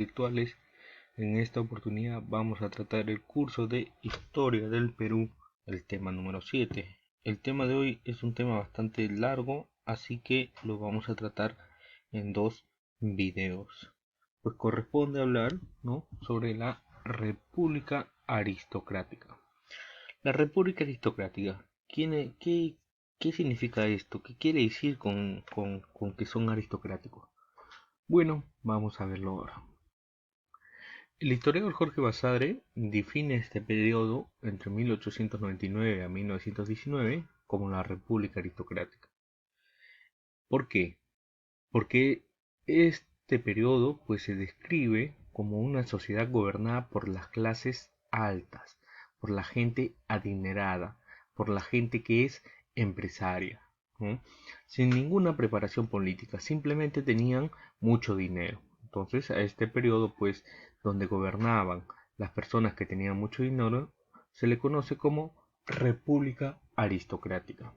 virtuales. En esta oportunidad vamos a tratar el curso de Historia del Perú, el tema número 7. El tema de hoy es un tema bastante largo, así que lo vamos a tratar en dos videos. Pues corresponde hablar, ¿no?, sobre la República Aristocrática. La República Aristocrática, ¿qué significa esto? ¿Qué quiere decir con que son aristocráticos? Bueno, vamos a verlo ahora. El historiador Jorge Basadre define este periodo entre 1899 a 1919 como la República Aristocrática. ¿Por qué? Porque este periodo pues se describe como una sociedad gobernada por las clases altas, por la gente adinerada, por la gente que es empresaria, ¿no?, sin ninguna preparación política, simplemente tenían mucho dinero. Entonces a este periodo pues donde gobernaban las personas que tenían mucho dinero se le conoce como República Aristocrática.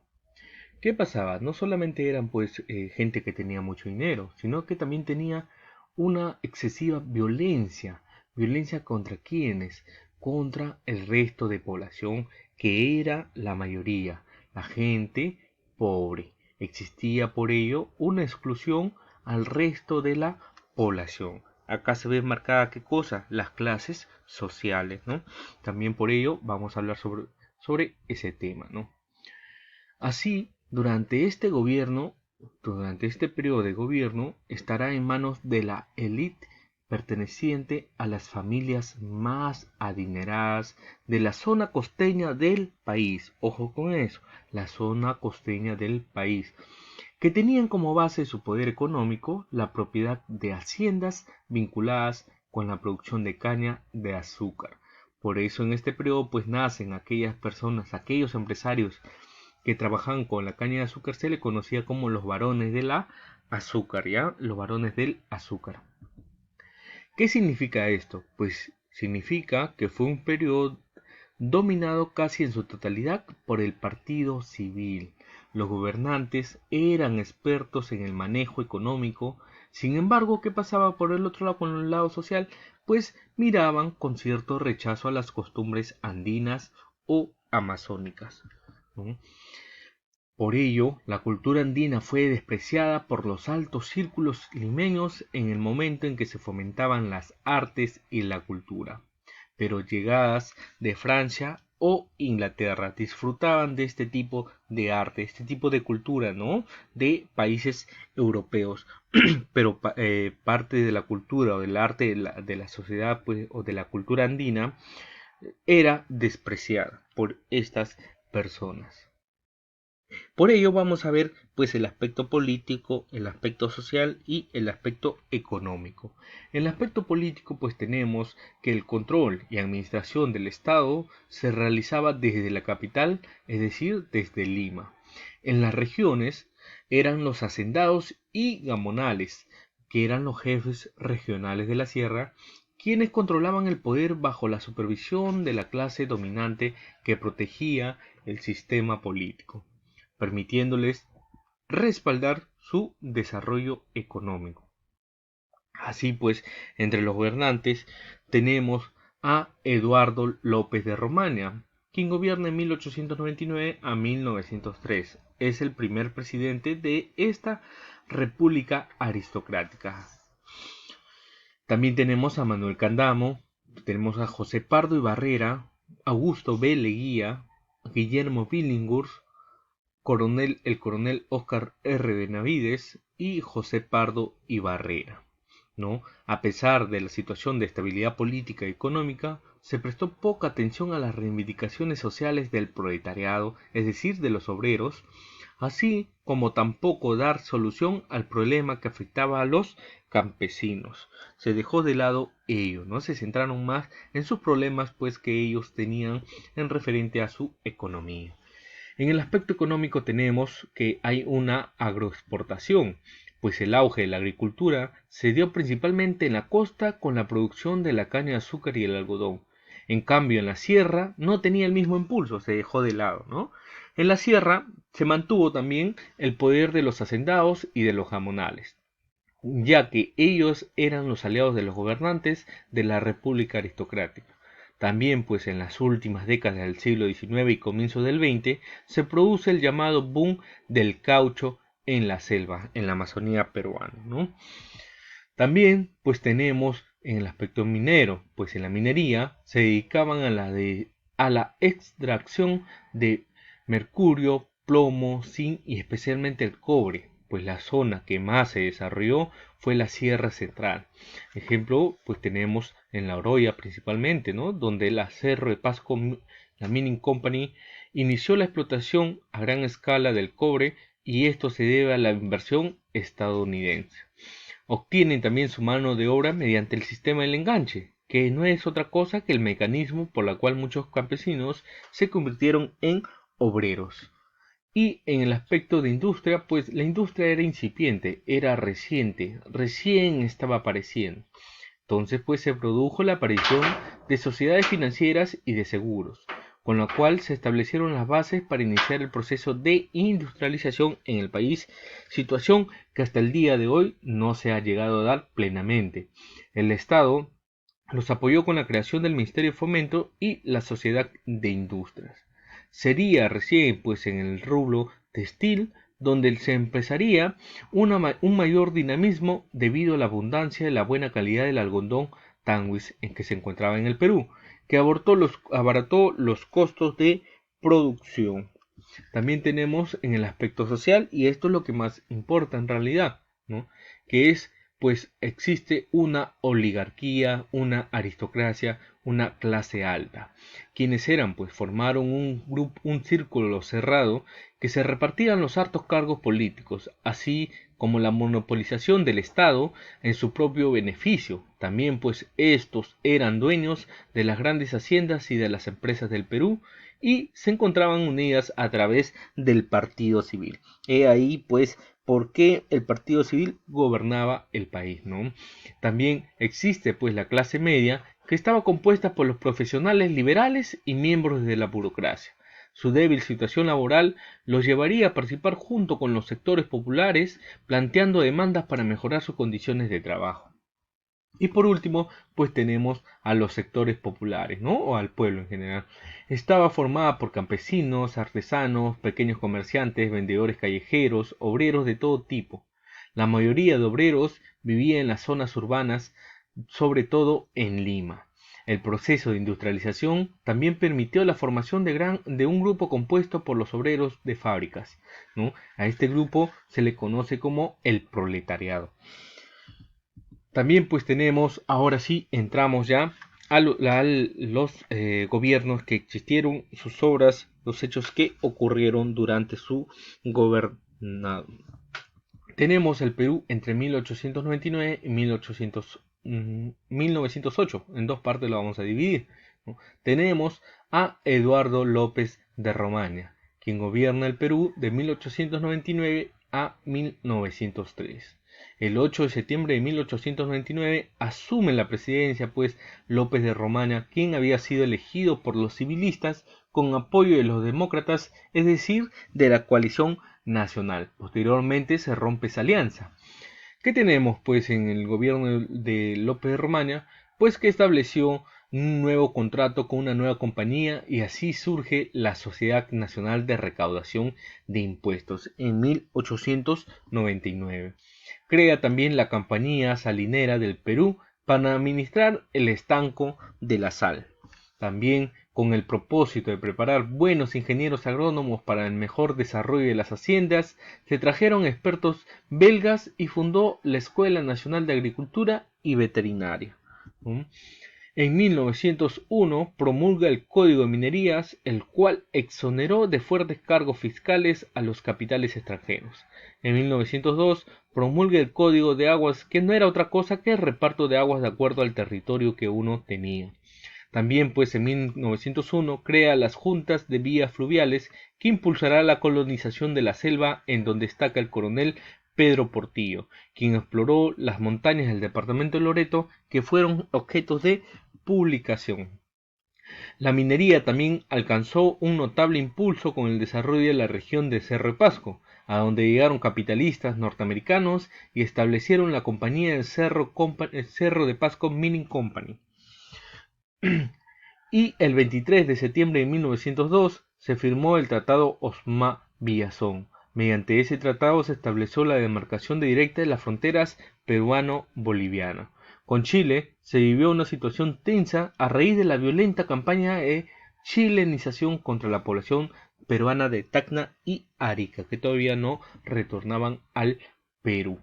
¿Qué pasaba? No solamente eran pues gente que tenía mucho dinero, sino que también tenía una excesiva violencia. ¿Violencia contra quiénes? Contra el resto de población, que era la mayoría, la gente pobre. Existía por ello una exclusión al resto de la población. Acá se ve marcada qué cosa, las clases sociales, ¿no? También por ello vamos a hablar sobre ese tema, ¿no? Así, durante este periodo de gobierno, estará en manos de la élite perteneciente a las familias más adineradas de la zona costeña del país. Ojo con eso, la zona costeña del país, que tenían como base su poder económico la propiedad de haciendas vinculadas con la producción de caña de azúcar. Por eso en este periodo pues nacen aquellas personas, aquellos empresarios que trabajaban con la caña de azúcar. Se le conocía como los varones de la azúcar, ¿ya? Los varones del azúcar. ¿Qué significa esto? Pues significa que fue un periodo dominado casi en su totalidad por el partido civil. Los gobernantes eran expertos en el manejo económico. Sin embargo, ¿qué pasaba por el otro lado, con el lado social? Pues miraban con cierto rechazo a las costumbres andinas o amazónicas, ¿no? Por ello, la cultura andina fue despreciada por los altos círculos limeños en el momento en que se fomentaban las artes y la cultura. Pero llegadas de Francia o Inglaterra disfrutaban de este tipo de arte, este tipo de cultura, ¿no?, de países europeos. Pero parte de la cultura o del arte de la sociedad, pues, o de la cultura andina era despreciada por estas personas. Por ello vamos a ver pues el aspecto político, el aspecto social y el aspecto económico. En el aspecto político pues tenemos que el control y administración del Estado se realizaba desde la capital, es decir, desde Lima. En las regiones eran los hacendados y gamonales, que eran los jefes regionales de la sierra, quienes controlaban el poder bajo la supervisión de la clase dominante que protegía el sistema político, permitiéndoles respaldar su desarrollo económico. Así pues, entre los gobernantes tenemos a Eduardo López de Romaña, quien gobierna en 1899 a 1903. Es el primer presidente de esta república aristocrática. También tenemos a Manuel Candamo, tenemos a José Pardo y Barrera, Augusto B. Leguía, Guillermo Billinghurst, el coronel Óscar R. Benavides y José Pardo y Barrera, ¿no? A pesar de la situación de estabilidad política y económica, se prestó poca atención a las reivindicaciones sociales del proletariado, es decir, de los obreros, así como tampoco dar solución al problema que afectaba a los campesinos. Se dejó de lado ello, ¿no? Se centraron más en sus problemas pues que ellos tenían en referente a su economía. En el aspecto económico tenemos que hay una agroexportación, pues el auge de la agricultura se dio principalmente en la costa con la producción de la caña de azúcar y el algodón. En cambio, en la sierra no tenía el mismo impulso, se dejó de lado, ¿no? En la sierra se mantuvo también el poder de los hacendados y de los gamonales. ya que ellos eran los aliados de los gobernantes de la República Aristocrática. También, pues en las últimas décadas del siglo XIX y comienzos del XX, se produce el llamado boom del caucho en la selva, en la Amazonía peruana, ¿no? También, pues tenemos en el aspecto minero, pues en la minería se dedicaban a la extracción de mercurio, plomo, zinc y especialmente el cobre, pues la zona que más se desarrolló fue la Sierra Central. Ejemplo, pues tenemos en La Oroya principalmente, ¿no? Donde la Cerro de Pasco, la Mining Company, inició la explotación a gran escala del cobre y esto se debe a la inversión estadounidense. Obtienen también su mano de obra mediante el sistema del enganche, que no es otra cosa que el mecanismo por el cual muchos campesinos se convirtieron en obreros. Y en el aspecto de industria, pues la industria era incipiente, era reciente, recién estaba apareciendo. Entonces, pues se produjo la aparición de sociedades financieras y de seguros, con lo cual se establecieron las bases para iniciar el proceso de industrialización en el país, situación que hasta el día de hoy no se ha llegado a dar plenamente. El Estado los apoyó con la creación del Ministerio de Fomento y la Sociedad de Industrias. Sería recién, pues, en el rubro textil donde se empezaría un mayor dinamismo debido a la abundancia y la buena calidad del algodón Tanguis en que se encontraba en el Perú, que abarató los costos de producción. También tenemos en el aspecto social, y esto es lo que más importa en realidad, ¿no? Que es, pues, existe una oligarquía, una aristocracia, una clase alta. Quienes eran, pues, formaron un grupo, un círculo cerrado que se repartían los altos cargos políticos, así como la monopolización del Estado en su propio beneficio. También, pues, estos eran dueños de las grandes haciendas y de las empresas del Perú, y se encontraban unidas a través del partido civil. He ahí, pues, por qué el partido civil gobernaba el país, ¿no? También existe, pues, la clase media, que estaba compuesta por los profesionales liberales y miembros de la burocracia. Su débil situación laboral los llevaría a participar junto con los sectores populares, planteando demandas para mejorar sus condiciones de trabajo. Y por último, pues tenemos a los sectores populares, ¿no? O al pueblo en general. Estaba formada por campesinos, artesanos, pequeños comerciantes, vendedores callejeros, obreros de todo tipo. La mayoría de obreros vivía en las zonas urbanas, sobre todo en Lima. El proceso de industrialización también permitió la formación de un grupo compuesto por los obreros de fábricas, ¿no? A este grupo se le conoce como el proletariado. También pues tenemos, ahora sí, entramos ya a los gobiernos que existieron, sus obras, los hechos que ocurrieron durante su gobernado. Tenemos el Perú entre 1899 y 1908, en dos partes lo vamos a dividir, ¿no? Tenemos a Eduardo López de Romaña, quien gobierna el Perú de 1899 a 1903. El 8 de septiembre de 1899 asume la presidencia, pues, López de Romaña, quien había sido elegido por los civilistas con apoyo de los demócratas, es decir, de la coalición nacional. Posteriormente se rompe esa alianza. ¿Qué tenemos, pues, en el gobierno de López de Romaña? Pues que estableció un nuevo contrato con una nueva compañía y así surge la Sociedad Nacional de Recaudación de Impuestos en 1899. Crea también la Compañía Salinera del Perú para administrar el estanco de la sal. También con el propósito de preparar buenos ingenieros agrónomos para el mejor desarrollo de las haciendas, se trajeron expertos belgas y fundó la Escuela Nacional de Agricultura y Veterinaria. En 1901 promulga el Código de Minerías, el cual exoneró de fuertes cargos fiscales a los capitales extranjeros. En 1902 promulga el Código de Aguas, que no era otra cosa que el reparto de aguas de acuerdo al territorio que uno tenía. También, pues, en 1901 crea las juntas de vías fluviales que impulsará la colonización de la selva, en donde destaca el coronel Pedro Portillo, quien exploró las montañas del departamento de Loreto que fueron objetos de publicación. La minería también alcanzó un notable impulso con el desarrollo de la región de Cerro de Pasco, a donde llegaron capitalistas norteamericanos y establecieron la compañía del Cerro de Pasco Mining Company. Y el 23 de septiembre de 1902 se firmó el Tratado Osma-Villazón. Mediante ese tratado se estableció la demarcación directa de las fronteras peruano-boliviana. Con Chile se vivió una situación tensa a raíz de la violenta campaña de chilenización contra la población peruana de Tacna y Arica, que todavía no retornaban al Perú.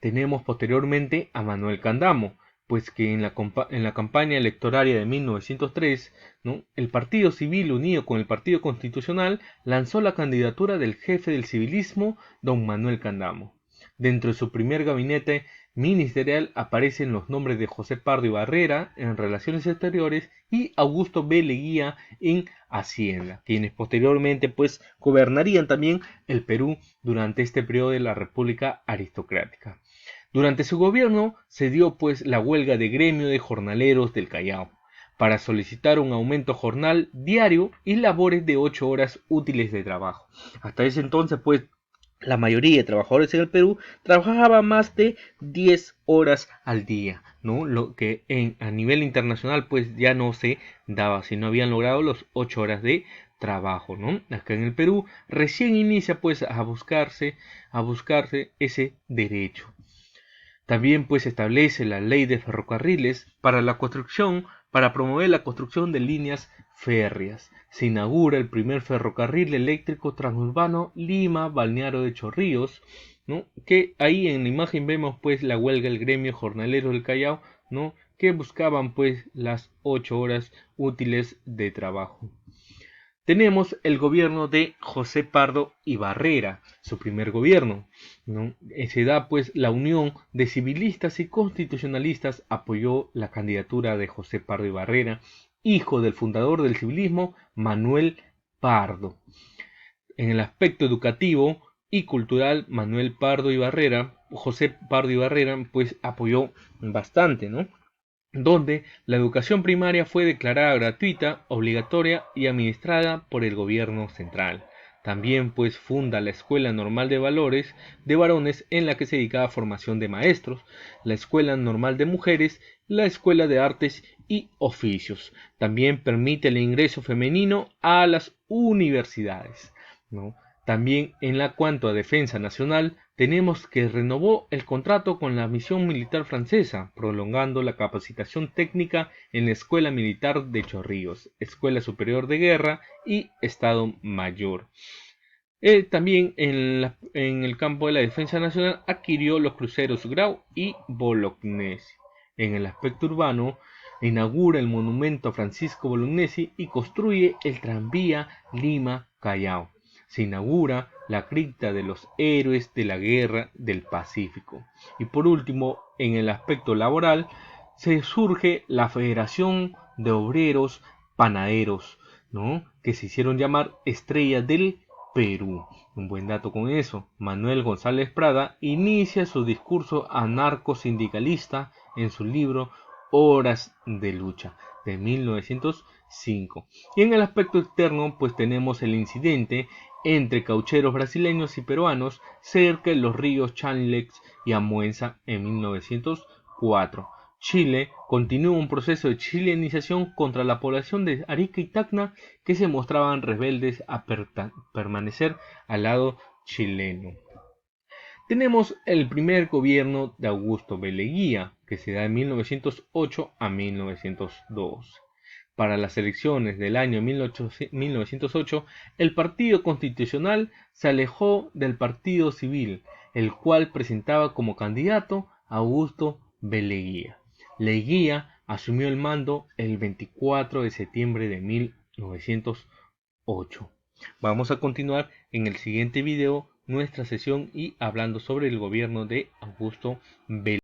Tenemos posteriormente a Manuel Candamo, pues que en la campaña electoral de 1903, ¿no?, el Partido Civil unido con el Partido Constitucional lanzó la candidatura del jefe del civilismo, don Manuel Candamo. Dentro de su primer gabinete ministerial aparecen los nombres de José Pardo y Barrera en Relaciones Exteriores y Augusto B. Leguía en Hacienda, quienes posteriormente pues gobernarían también el Perú durante este periodo de la República Aristocrática. Durante su gobierno se dio pues la huelga de gremio de jornaleros del Callao para solicitar un aumento jornal diario y labores de 8 horas útiles de trabajo. Hasta ese entonces pues la mayoría de trabajadores en el Perú trabajaba más de 10 horas al día, ¿no? Lo que a nivel internacional pues ya no se daba, si no habían logrado los 8 horas de trabajo, ¿no? Acá en el Perú recién inicia pues a buscarse ese derecho. También pues establece la ley de ferrocarriles para promover la construcción de líneas férreas. Se inaugura el primer ferrocarril eléctrico transurbano Lima-Balneario de Chorrillos, ¿no? Que ahí en la imagen vemos pues la huelga del gremio jornalero del Callao, ¿no?, que buscaban pues las 8 horas útiles de trabajo. Tenemos el gobierno de José Pardo y Barrera, su primer gobierno, ¿no? Se da pues la unión de civilistas y constitucionalistas, apoyó la candidatura de José Pardo y Barrera, hijo del fundador del civilismo, Manuel Pardo. En el aspecto educativo y cultural, José Pardo y Barrera, pues apoyó bastante, ¿no?, donde la educación primaria fue declarada gratuita, obligatoria y administrada por el gobierno central. También pues funda la Escuela Normal de Valores de Varones, en la que se dedicaba a formación de maestros, la Escuela Normal de Mujeres, la Escuela de Artes y Oficios. También permite el ingreso femenino a las universidades, ¿no? También en la cuanto a defensa nacional, tenemos que renovó el contrato con la misión militar francesa, prolongando la capacitación técnica en la Escuela Militar de Chorrillos, Escuela Superior de Guerra y Estado Mayor. También en el campo de la defensa nacional adquirió los cruceros Grau y Bolognesi. En el aspecto urbano, inaugura el monumento a Francisco Bolognesi y construye el tranvía Lima-Callao. Se inaugura la cripta de los héroes de la Guerra del Pacífico. Y por último, en el aspecto laboral, se surge la Federación de Obreros Panaderos, ¿no?, que se hicieron llamar Estrella del Perú. Un buen dato con eso: Manuel González Prada inicia su discurso anarcosindicalista en su libro Horas de Lucha, de 1905. Y en el aspecto externo, pues tenemos el incidente entre caucheros brasileños y peruanos cerca de los ríos Chanlex y Amuenza en 1904. Chile continúa un proceso de chilenización contra la población de Arica y Tacna, que se mostraban rebeldes a permanecer al lado chileno. Tenemos el primer gobierno de Augusto B. Leguía, que se da de 1908 a 1902. Para las elecciones del año 1908, el Partido Constitucional se alejó del Partido Civil, el cual presentaba como candidato a Augusto B. Leguía. Leguía asumió el mando el 24 de septiembre de 1908. Vamos a continuar en el siguiente video nuestra sesión y hablando sobre el gobierno de Augusto B.